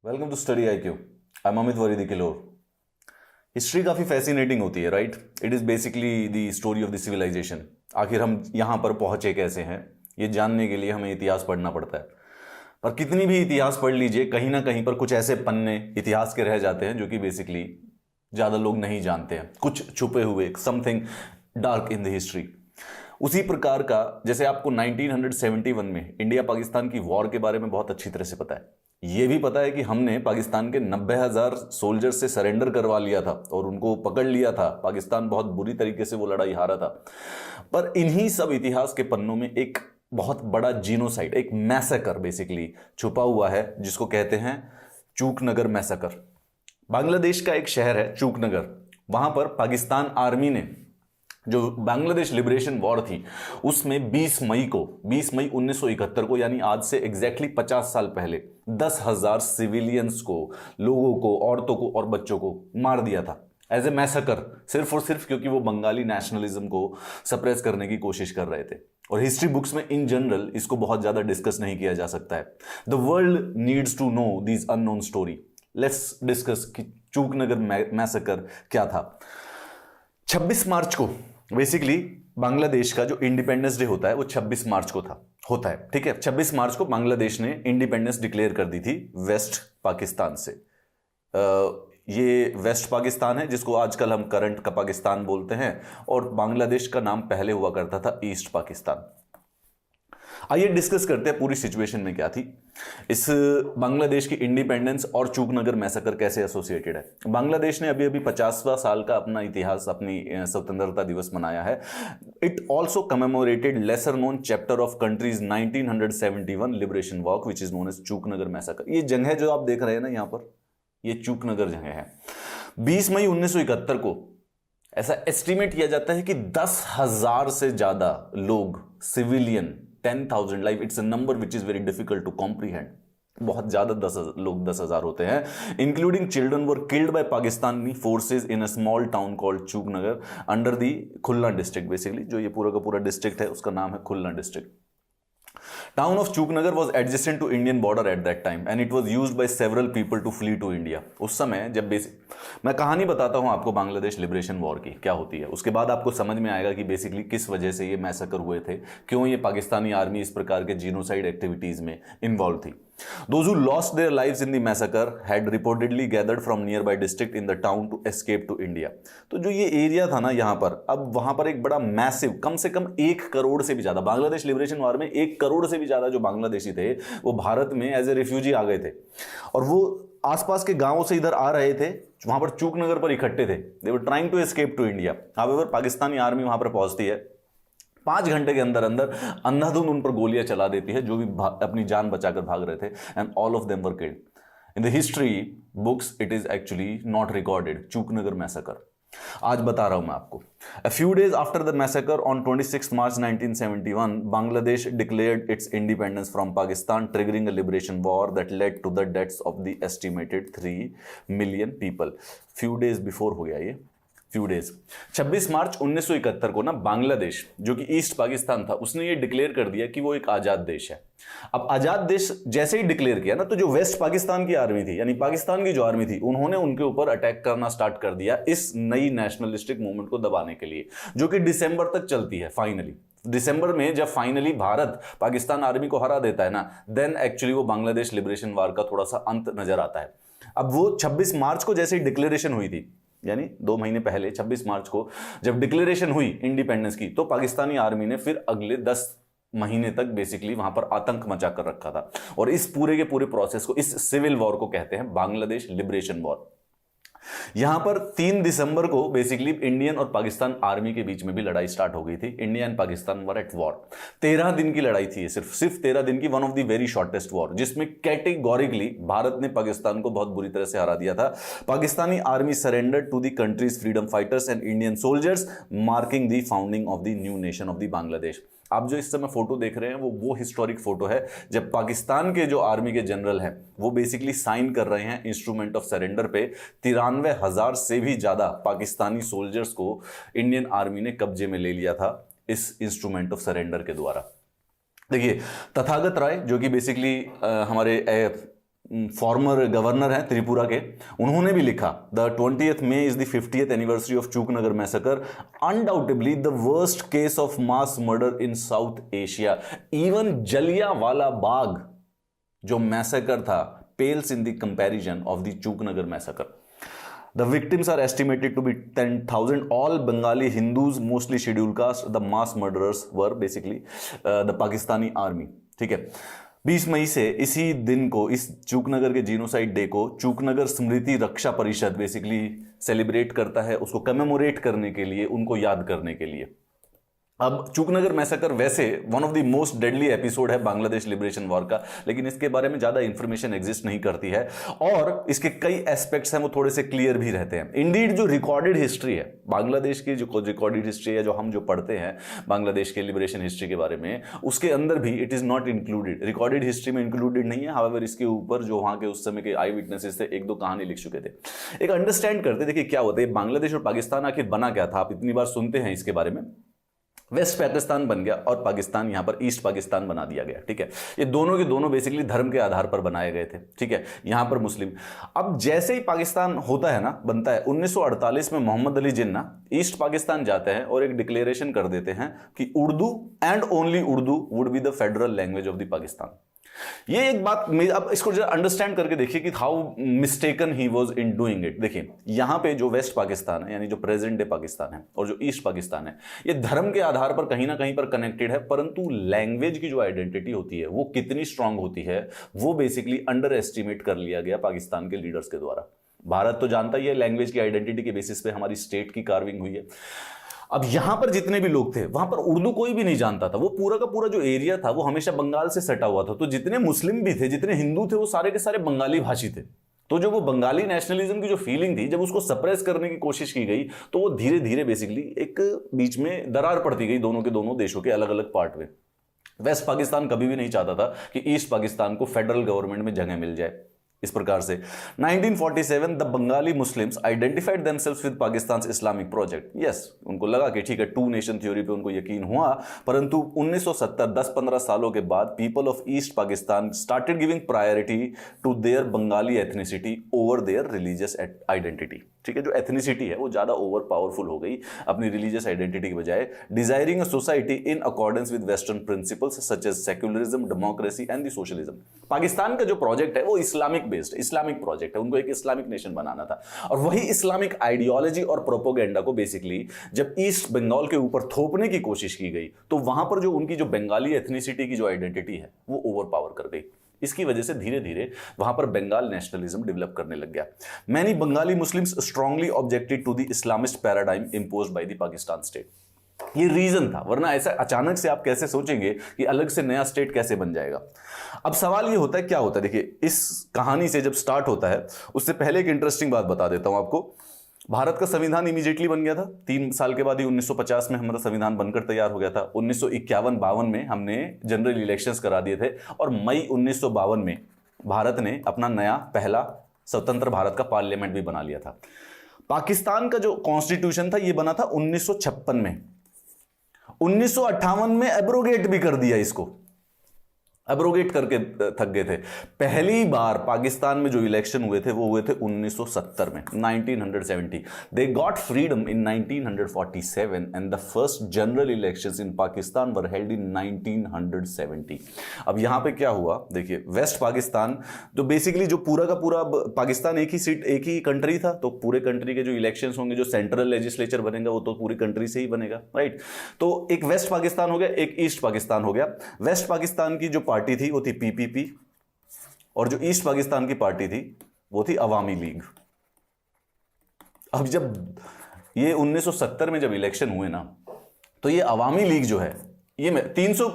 Welcome to study IQ। I am Amit वरीदी किलोर। History काफ़ी फैसिनेटिंग होती है, right? It is basically the story of the civilisation. आखिर हम यहाँ पर पहुँचे कैसे हैं, ये जानने के लिए हमें इतिहास पढ़ना पड़ता है। पर कितनी भी इतिहास पढ़ लीजिए, कहीं ना कहीं पर कुछ ऐसे पन्ने इतिहास के रह जाते हैं जो कि बेसिकली ज़्यादा लोग नहीं जानते हैं, कुछ छुपे हुए, something dark in the history. उसी प्रकार का जैसे आपको 1971 में इंडिया पाकिस्तान की वॉर के बारे में बहुत अच्छी तरह से पता है। ये भी पता है कि हमने पाकिस्तान के 90,000 सोल्जर से सरेंडर करवा लिया था और उनको पकड़ लिया था। पाकिस्तान बहुत बुरी तरीके से वो लड़ाई हारा था। पर इन्हीं सब इतिहास के पन्नों में एक बहुत बड़ा जीनोसाइड, एक मैसेकर बेसिकली छुपा हुआ है, जिसको कहते हैं चूकनगर मैसेकर। बांग्लादेश का एक शहर है चूकनगर। वहां पर पाकिस्तान आर्मी ने जो बांग्लादेश लिबरेशन वॉर थी उसमें 20 मई 1971 को, यानी आज से एग्जैक्टली 50 साल पहले 10,000 सिविलियंस को, लोगों को, औरतों को और बच्चों को मार दिया था एज ए मैसेकर, सिर्फ और सिर्फ क्योंकि वो बंगाली नेशनलिज्म को सप्रेस करने की कोशिश कर रहे थे। और हिस्ट्री बुक्स में इन जनरल इसको बहुत ज्यादा डिस्कस नहीं किया जा सकता है। The world needs to know this unknown story. Let's discuss कि चूकनगर मैसेकर क्या था। 26 मार्च को बेसिकली बांग्लादेश का जो इंडिपेंडेंस डे होता है वो 26 मार्च को होता है, ठीक है। 26 मार्च को बांग्लादेश ने इंडिपेंडेंस डिक्लेयर कर दी थी वेस्ट पाकिस्तान से। ये वेस्ट पाकिस्तान है जिसको आजकल हम करंट का पाकिस्तान बोलते हैं, और बांग्लादेश का नाम पहले हुआ करता था ईस्ट पाकिस्तान। आइए डिस्कस करते हैं पूरी सिचुएशन में क्या थी। इस बांग्लादेश की इंडिपेंडेंस और चूकनगर मैसेकर कैसे एसोसिएटेड है। बांग्लादेश ने अभी अभी 50वां साल का अपना इतिहास, अपनी स्वतंत्रता दिवस मनाया है। It also commemorated lesser known chapter of countries 1971 liberation war which is known as Chuknagar massacre. ये जगह जो आप देख रहे हैं ना यहाँ पर, ये चूकनगर जगह है। 20 मई 1971 को ऐसा एस्टिमेट किया जाता है कि 10,000 से ज्यादा लोग, civilian, 10,000 life, it's a number which is very difficult to comprehend. बहुत ज्यादा 10,000 होते हैं, including children, were killed by Pakistani forces in a small town called Chuknagar under the Khulna district. Basically जो ये पूरा का पूरा डिस्ट्रिक्ट है उसका नाम है खुलना district. Town of Chuknagar was adjacent to Indian border at that time and it was used by several people to flee to India। उस समय जब मैं कहानी बताता हूं आपको बांग्लादेश लिबरेशन वॉर की क्या होती है, उसके बाद आपको समझ में आएगा कि बेसिकली किस वजह से ये मैसेकर हुए थे, क्यों ये पाकिस्तानी आर्मी इस प्रकार के जीनोसाइड एक्टिविटीज में इन्वॉल्व थी। Those who lost their lives in the massacre had reportedly gathered from nearby district in the town to escape to India। तो जो ये एरिया था ना यहाँ पर, अब वहां पर एक बड़ा मैसिव, कम से कम 1 करोड़ से भी ज्यादा, बांग्लादेश लिबरेशन वॉर में 1 करोड़ से भी ज्यादा जो बांग्लादेशी थे वो भारत में एज ए रिफ्यूजी आ गए थे, और वो आसपास के गांवों से इधर आ रहे थे, वहां पर चूकनगर पर इकट्ठे थे। They were trying to escape to India. However Pakistani army वहां पर पहुंचती है, 5 घंटे के अंदर अंदर अंधाधुंध उन पर गोलियां चला देती है जो भी अपनी जान बचाकर भाग रहे थे, and all of them were killed. In the history books it is actually not recorded Chuknagar massacre. आज बता रहा हूं मैं आपको। A few days after the massacre on 26 March 1971, Bangladesh declared its independence from Pakistan, triggering a liberation war that led to the deaths of the estimated 3 million people। Few days before हो गया ये, few days. 26 मार्च 1971 को ना बांग्लादेश, जो कि east Pakistan था, उसने ये डिक्लेयर कर दिया कि वो एक आजाद देश है। अब आजाद देश जैसे ही डिक्लेयर किया ना, तो जो वेस्ट पाकिस्तान की आर्मी थी, यानी पाकिस्तान की जो आर्मी थी, उन्होंने उनके ऊपर अटैक करना स्टार्ट कर दिया इस नई नेशनलिस्टिक मूवमेंट को दबाने के लिए, जो कि दिसंबर तक चलती है। फाइनली दिसंबर में जब फाइनली भारत पाकिस्तान आर्मी को हरा देता है ना, देन एक्चुअली वो बांग्लादेश लिबरेशन वॉर का थोड़ा सा अंत नजर आता है। अब वो 26 मार्च को जैसे ही डिक्लेरेशन हुई थी, यानी 2 महीने पहले 26 मार्च को जब डिक्लेरेशन हुई इंडिपेंडेंस की, तो पाकिस्तानी आर्मी ने फिर अगले 10 महीने तक बेसिकली वहां पर आतंक मचा कर रखा था। और इस पूरे के पूरे प्रोसेस को, इस सिविल वॉर को कहते हैं बांग्लादेश लिबरेशन वॉर। यहां पर 3 दिसंबर को बेसिकली इंडियन और पाकिस्तान आर्मी के बीच में भी लड़ाई स्टार्ट हो गई थी। India and Pakistan were at war. 13 दिन की लड़ाई थी, सिर्फ 13 दिन की, one of the very shortest war, जिसमें कैटेगोरिकली भारत ने पाकिस्तान को बहुत बुरी तरह से हरा दिया था। Pakistani army surrender to the country's freedom fighters and Indian soldiers, marking the founding of the new nation of the Bangladesh. आप जो इस समय फोटो देख रहे हैं वो हिस्टोरिक फोटो है जब पाकिस्तान के जो आर्मी के जनरल हैं वो बेसिकली साइन कर रहे हैं इंस्ट्रूमेंट ऑफ सरेंडर पे। 93,000 से भी ज्यादा पाकिस्तानी सोल्जर्स को इंडियन आर्मी ने कब्जे में ले लिया था इस इंस्ट्रूमेंट ऑफ सरेंडर के द्वारा। देखिए, तथागत राय जो कि बेसिकली हमारे फॉर्मर गवर्नर हैं त्रिपुरा के, उन्होंने भी लिखा the 20th May is the 50th anniversary of Chuknagar massacre, undoubtedly the worst case of mass murder in South Asia. Even Jallianwala Bagh जो मैसेकर था pales in the comparison of the Chuknagar massacre. The victims are estimated to be 10,000. All Bengali Hindus, mostly scheduled caste. The mass murderers were basically the Pakistani army. ठीक है, 20 मई से इसी दिन को, इस चूकनगर के जीनोसाइड डे को चूकनगर स्मृति रक्षा परिषद बेसिकली सेलिब्रेट करता है, उसको कमेमोरेट करने के लिए, उनको याद करने के लिए। अब चूकनगर मैसेकर वैसे one of the most deadly episode है बांग्लादेश लिबरेशन वॉर का, लेकिन इसके बारे में ज्यादा इंफॉर्मेशन एग्जिस्ट नहीं करती है और इसके कई एस्पेक्ट्स हैं वो थोड़े से क्लियर भी रहते हैं। इंडीड जो रिकॉर्डेड हिस्ट्री है बांग्लादेश की, जो रिकॉर्डेड हिस्ट्री है, जो हम जो पढ़ते हैं बांग्लादेश के लिबरेशन हिस्ट्री के बारे में, उसके अंदर भी it is not included, recorded history में इंक्लूडेड नहीं है। हाउएवर इसके ऊपर जो वहां के उस समय के आई विटनेसेस थे, एक दो कहानी लिख चुके थे। एक अंडरस्टैंड करते, देखिए क्या होता है बांग्लादेश और पाकिस्तान आखिर बना क्या था, आप इतनी बार सुनते हैं इसके बारे में। वेस्ट पाकिस्तान बन गया और पाकिस्तान यहां पर ईस्ट पाकिस्तान बना दिया गया। ठीक है, ये दोनों के दोनों बेसिकली धर्म के आधार पर बनाए गए थे। ठीक है, यहां पर मुस्लिम। अब जैसे ही पाकिस्तान होता है ना, बनता है 1948 में, मोहम्मद अली जिन्ना ईस्ट पाकिस्तान जाते हैं और एक डिक्लेरेशन कर देते हैं कि Urdu and only Urdu would be the federal language of the Pakistan. ये एक बात, अब इसको जरा अंडरस्टैंड करके देखिए कि how mistaken he was in doing it. देखिए यहां पे जो वेस्ट पाकिस्तान है, यानी जो प्रेजेंट डे पाकिस्तान है, और जो ईस्ट पाकिस्तान है, ये धर्म के आधार पर कहीं ना कहीं पर कनेक्टेड है, परंतु लैंग्वेज की जो आइडेंटिटी होती है वो कितनी स्ट्रांग होती है, वो बेसिकली अंडर एस्टिमेट कर लिया गया पाकिस्तान के लीडर्स के द्वारा। भारत तो जानता ही है लैंग्वेज की आइडेंटिटी के बेसिस पे हमारी स्टेट की कार्विंग हुई है। अब यहां पर जितने भी लोग थे वहां पर उर्दू कोई भी नहीं जानता था, वो पूरा का पूरा जो एरिया था वो हमेशा बंगाल से सटा हुआ था। तो जितने मुस्लिम भी थे, जितने हिंदू थे, वो सारे के सारे बंगाली भाषी थे। तो जो वो बंगाली नेशनलिज्म की जो फीलिंग थी, जब उसको सप्रेस करने की कोशिश की गई तो वो धीरे धीरे बेसिकली एक बीच में दरार पड़ती गई दोनों के दोनों देशों के अलग अलग पार्ट में। वेस्ट पाकिस्तान कभी भी नहीं चाहता था कि ईस्ट पाकिस्तान को फेडरल गवर्नमेंट में जगह मिल जाए। इस प्रकार से 1947 the Bengali Muslims identified themselves with Pakistan Islamic project. Yes, उनको लगा कि ठीक है, टू नेशन थ्योरी पे उनको यकीन हुआ, परंतु 1970 10-15 सालों के बाद people of East Pakistan started giving priority to their Bengali ethnicity over their religious identity. ठीक है, जो एथनिसिटी है वो ज्यादा ओवर पावरफुल हो गई अपनी रिलीजियस आइडेंटिटी के बजाय, desiring a society in accordance with western principles such as secularism, democracy and the socialism. Pakistan का जो प्रोजेक्ट है वो इस्लामिक बेस्ड, इस्लामिक प्रोजेक्ट है, उनको एक इस्लामिक नेशन बनाना था। और वही इस्लामिक आइडियोलॉजी और प्रोपोगेंडा को बेसिकली जब ईस्ट बंगाल के ऊपर थोपने की कोशिश की गई, तो वहां पर जो उनकी जो बंगाली एथनिसिटी की जो आइडेंटिटी है वो ओवर पावर कर गई। इसकी वजह से धीरे धीरे वहां पर बंगाल नेशनलिज्म डेवलप करने लग गया। Many Bengali Muslims strongly objected to the Islamist paradigm imposed by the Pakistan state. ये रीजन था, वरना ऐसा अचानक से आप कैसे सोचेंगे कि अलग से नया स्टेट कैसे बन जाएगा। अब सवाल ये होता है, क्या होता है, देखिए इस कहानी से जब स्टार्ट होता है उससे पहले एक इंटरेस्टिंग बात बता देता हूं आपको। भारत का संविधान इमीडिएटली बन गया था, 3 साल के बाद ही 1950 में हमारा संविधान बनकर तैयार हो गया था। 1951-52 में हमने जनरल इलेक्शंस करा दिए थे और मई 1952 में भारत ने अपना नया पहला स्वतंत्र भारत का पार्लियामेंट भी बना लिया था। पाकिस्तान का जो कॉन्स्टिट्यूशन था ये बना था 1956 में। 1958 में एब्रोगेट भी कर दिया, इसको एब्रोगेट करके थक गए थे। पहली बार पाकिस्तान में जो इलेक्शन हुए थे वो हुए थे 1970 में, 1970। They got freedom in 1947 and the first general elections in Pakistan were held in 1970। अब यहां पे क्या हुआ, देखिए वेस्ट पाकिस्तान जो बेसिकली जो पूरा का पूरा पाकिस्तान एक ही सीट, एक ही कंट्री था, तो पूरे कंट्री के जो इलेक्शंस होंगे, जो सेंट्रल लेजिस्लेचर बनेगा वो तो पूरी कंट्री से ही बनेगा, राइट। तो एक वेस्ट पाकिस्तान हो गया, एक ईस्ट पाकिस्तान हो गया। वेस्ट पाकिस्तान की जो पार्टी थी वो थी पीपीपी, और जो ईस्ट पाकिस्तान की पार्टी थी वो थी अवामी लीग। अब जब ये 1970 में जब इलेक्शन हुए ना, तो ये अवामी लीग जो है, ये 300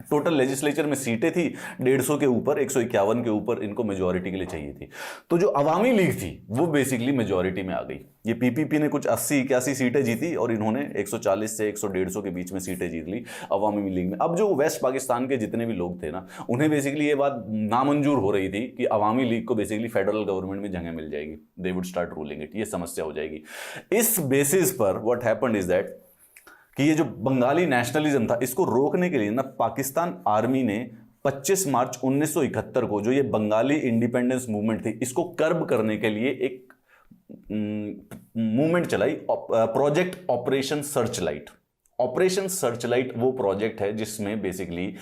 टोटल लेजिस्लेचर में सीटें थी, 150 के ऊपर, 151 के ऊपर इनको मेजॉरिटी के लिए चाहिए थी। तो जो अवामी लीग थी वो बेसिकली मेजॉरिटी में आ गई। ये पीपीपी ने कुछ 80-81 सीटें जीती और इन्होंने 140 से 100-150 के बीच में सीटें जीत ली अवामी लीग में। अब जो वेस्ट पाकिस्तान के जितने भी लोग थे ना, उन्हें बेसिकली ये बात नामंजूर हो रही थी कि अवामी लीग को बेसिकली फेडरल गवर्नमेंट में जगह मिल जाएगी, they would start ruling it, ये समस्या हो जाएगी। इस बेसिस पर व्हाट हैपेंड इज दैट कि ये जो बंगाली नेशनलिज्म था इसको रोकने के लिए ना पाकिस्तान आर्मी ने 25 मार्च 1971 को जो ये बंगाली इंडिपेंडेंस मूवमेंट थी, इसको कर्ब करने के लिए एक मूवमेंट चलाई, project operation Searchlight. Operation Searchlight वो प्रोजेक्ट है जिसमें बेसिकली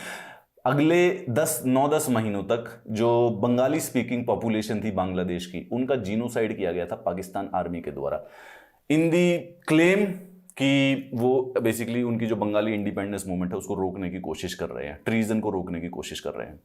अगले 9-10 महीनों तक जो बंगाली स्पीकिंग पॉपुलेशन थी बांग्लादेश की, उनका जीनोसाइड किया गया था पाकिस्तान आर्मी के द्वारा, इन दी क्लेम कि वो बेसिकली उनकी जो बंगाली इंडिपेंडेंस मूवमेंट है उसको रोकने की कोशिश कर रहे हैं, ट्रीजन को रोकने की कोशिश कर रहे हैं।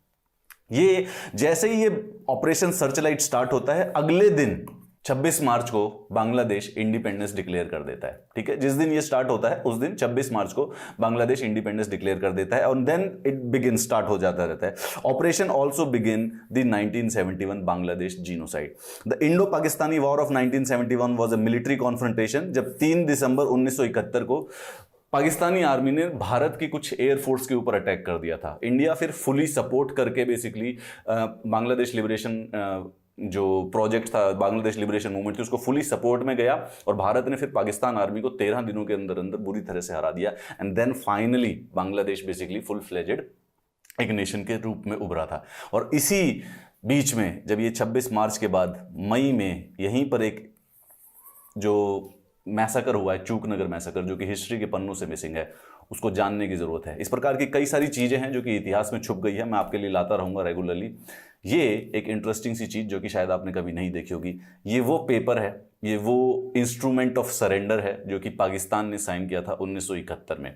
ये जैसे ही ये ऑपरेशन सर्चलाइट स्टार्ट होता है, अगले दिन 26 मार्च को बांग्लादेश इंडिपेंडेंस डिक्लेयर कर देता है। ठीक है, जिस दिन ये स्टार्ट होता है उस दिन 26 मार्च को बांग्लादेश इंडिपेंडेंस डिक्लेयर कर देता है, और देन इट बिगिन, स्टार्ट हो जाता रहता है। Operation also begin the 1971 Bangladesh genocide. The Indo Pakistani war of 1971 was a military confrontation, जब 3 दिसंबर 1971 को पाकिस्तानी आर्मी ने भारत की कुछ एयरफोर्स के ऊपर अटैक कर दिया था। इंडिया फिर फुली सपोर्ट करके बेसिकली बांग्लादेश लिबरेशन जो प्रोजेक्ट था, बांग्लादेश लिबरेशन मूवमेंट थी, उसको फुली सपोर्ट में गया, और भारत ने फिर पाकिस्तान आर्मी को 13 दिनों के अंदर अंदर बुरी तरह से हरा दिया। And then finally Bangladesh basically full fledged एक नेशन के रूप में उभरा था। और इसी बीच में जब ये 26 मार्च के बाद मई में यहीं पर एक जो मैसाकर हुआ है, चूक नगर मैसाकर, जो कि हिस्ट्री के पन्नों से मिसिंग है, उसको जानने की जरूरत है। इस प्रकार की कई सारी चीजें हैं जो कि इतिहास में छुप गई है, मैं आपके लिए लाता रहूंगा रेगुलरली। ये एक इंटरेस्टिंग सी चीज जो कि शायद आपने कभी नहीं देखी होगी, ये वो पेपर है, ये वो इंस्ट्रूमेंट ऑफ सरेंडर है जो कि पाकिस्तान ने साइन किया था 1971 में।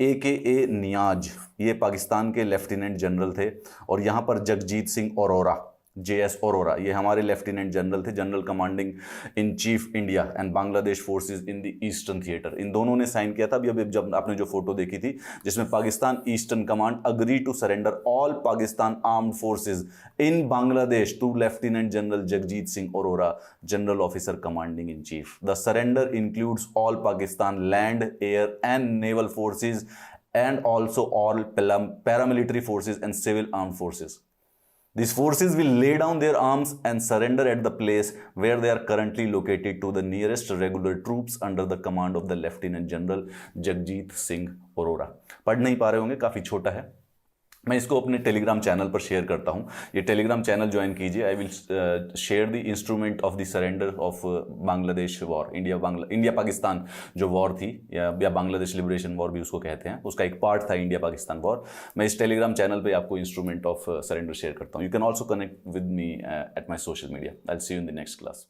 AKA नियाज, ये पाकिस्तान के लेफ्टिनेंट जनरल थे, और यहाँ पर जगजीत सिंह अरोरा, JS अरोरा, ये हमारे लेफ्टिनेंट जनरल थे, general commanding in chief India and Bangladesh forces in the eastern theatre. इन दोनों ने साइन किया था। अभी जब आपने जो फोटो देखी थी जिसमें Pakistan eastern command agree to surrender all Pakistan armed forces in Bangladesh to lieutenant general Jagjit Singh Arora, general officer commanding in chief. The surrender includes all Pakistan land, air and naval forces and also all paramilitary forces and civil armed forces. These forces will lay down their arms and surrender at the place where they are currently located to the nearest regular troops under the command of the Lieutenant General Jagjit Singh Arora. पढ़ नहीं पा रहे होंगे, काफ़ी छोटा है। मैं इसको अपने टेलीग्राम चैनल पर शेयर करता हूँ, ये टेलीग्राम चैनल ज्वाइन कीजिए। I will share the instrument of the surrender of Bangladesh war, India Pakistan जो वॉर थी, या बांग्लादेश लिबरेशन वॉर भी उसको कहते हैं, उसका एक पार्ट था इंडिया पाकिस्तान वॉर। मैं इस टेलीग्राम चैनल पे आपको इंस्ट्रूमेंट ऑफ सरेंडर शेयर करता हूँ। You can also connect with me at my social media. I will see you in the next class.